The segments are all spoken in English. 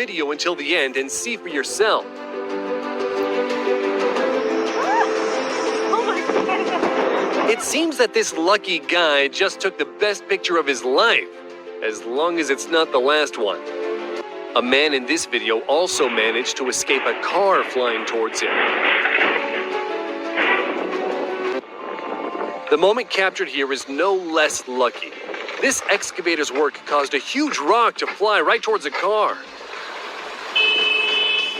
video until the end and see for yourself. Oh my God. It seems that this lucky guy just took the best picture of his life, as long as it's not the last one. A man in this video also managed to escape a car flying towards him. The moment captured here is no less lucky. This excavator's work caused a huge rock to fly right towards a car.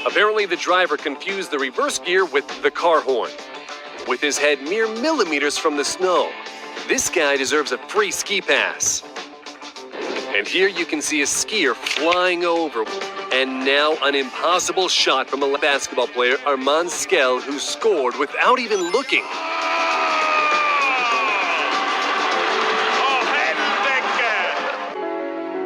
Apparently, the driver confused the reverse gear with the car horn. With his head mere millimeters from the snow, this guy deserves a free ski pass. And here you can see a skier flying over. And now an impossible shot from a basketball player, Armand Skell, who scored without even looking.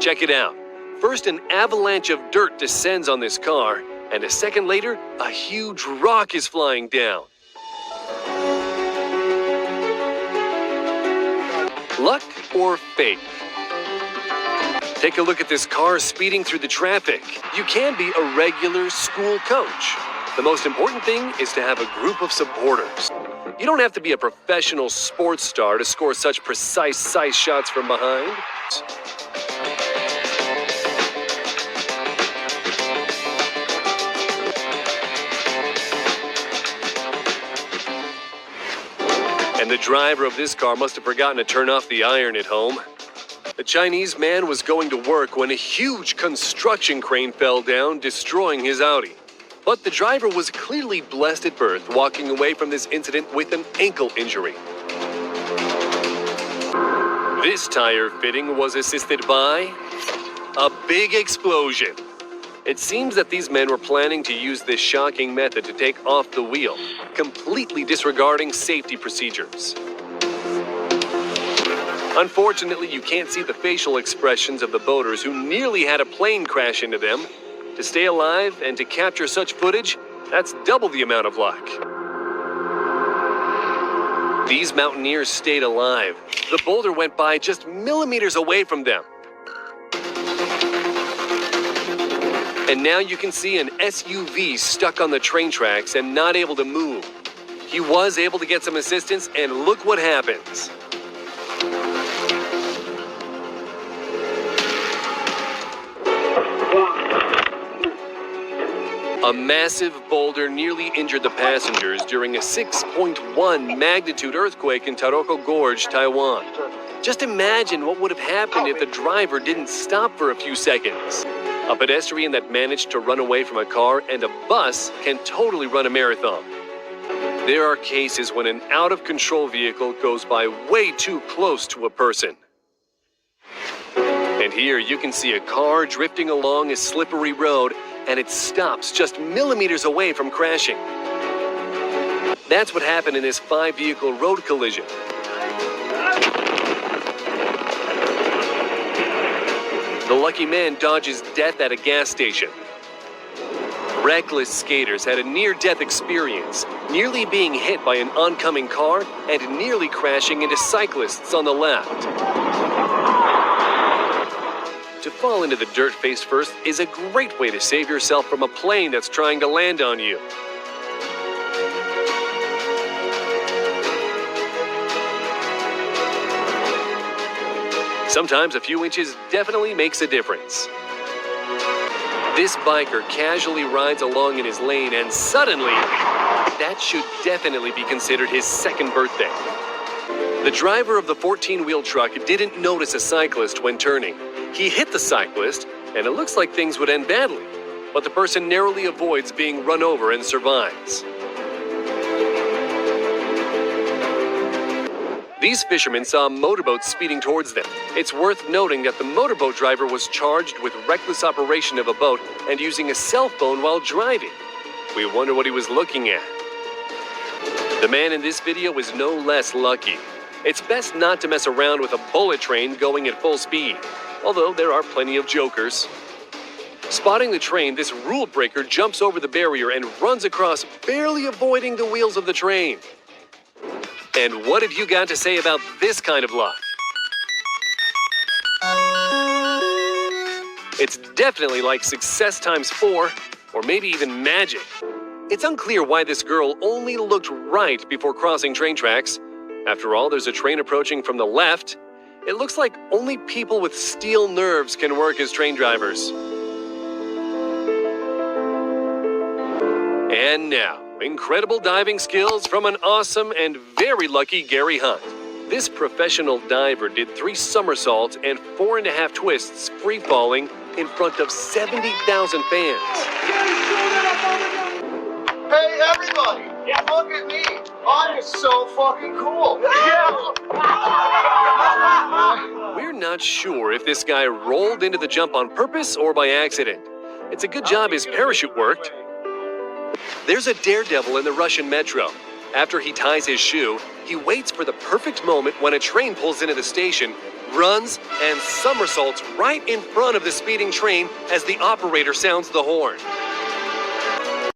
Check it out. First, an avalanche of dirt descends on this car, and a second later, a huge rock is flying down. Luck or fate? Take a look at this car speeding through the traffic. You can be a regular school coach. The most important thing is to have a group of supporters. You don't have to be a professional sports star to score such precise size shots from behind. And the driver of this car must have forgotten to turn off the iron at home. The Chinese man was going to work when a huge construction crane fell down, destroying his Audi. But the driver was clearly blessed at birth, walking away from this incident with an ankle injury. This tire fitting was assisted by a big explosion. It seems that these men were planning to use this shocking method to take off the wheel, completely disregarding safety procedures. Unfortunately, you can't see the facial expressions of the boaters who nearly had a plane crash into them. To stay alive and to capture such footage, that's double the amount of luck. These mountaineers stayed alive. The boulder went by just millimeters away from them. And now you can see an SUV stuck on the train tracks and not able to move. He was able to get some assistance, and look what happens. A massive boulder nearly injured the passengers during a 6.1 magnitude earthquake in Taroko Gorge, Taiwan. Just imagine what would have happened if the driver didn't stop for a few seconds. A pedestrian that managed to run away from a car and a bus can totally run a marathon. There are cases when an out-of-control vehicle goes by way too close to a person. And here you can see a car drifting along a slippery road, and it stops just millimeters away from crashing. That's what happened in this 5-vehicle road collision. The lucky man dodges death at a gas station. Reckless skaters had a near-death experience, nearly being hit by an oncoming car and nearly crashing into cyclists on the left. To fall into the dirt face first is a great way to save yourself from a plane that's trying to land on you. Sometimes a few inches definitely makes a difference. This biker casually rides along in his lane, and suddenly, that should definitely be considered his second birthday. The driver of the 14-wheel truck didn't notice a cyclist when turning. He hit the cyclist, and it looks like things would end badly, but the person narrowly avoids being run over and survives. These fishermen saw motorboats speeding towards them. It's worth noting that the motorboat driver was charged with reckless operation of a boat and using a cell phone while driving. We wonder what he was looking at. The man in this video is no less lucky. It's best not to mess around with a bullet train going at full speed, although there are plenty of jokers. Spotting the train, this rule breaker jumps over the barrier and runs across, barely avoiding the wheels of the train. And what have you got to say about this kind of luck? It's definitely like success times 4, or maybe even magic. It's unclear why this girl only looked right before crossing train tracks. After all, there's a train approaching from the left. It looks like only people with steel nerves can work as train drivers. And now, incredible diving skills from an awesome and very lucky Gary Hunt. This professional diver did 3 somersaults and 4.5 twists free-falling in front of 70,000 fans. Hey, everybody! Look at me! I'm so fucking cool! We're not sure if this guy rolled into the jump on purpose or by accident. It's a good job his parachute worked. There's a daredevil in the Russian metro. After he ties his shoe, he waits for the perfect moment when a train pulls into the station, runs, and somersaults right in front of the speeding train as the operator sounds the horn.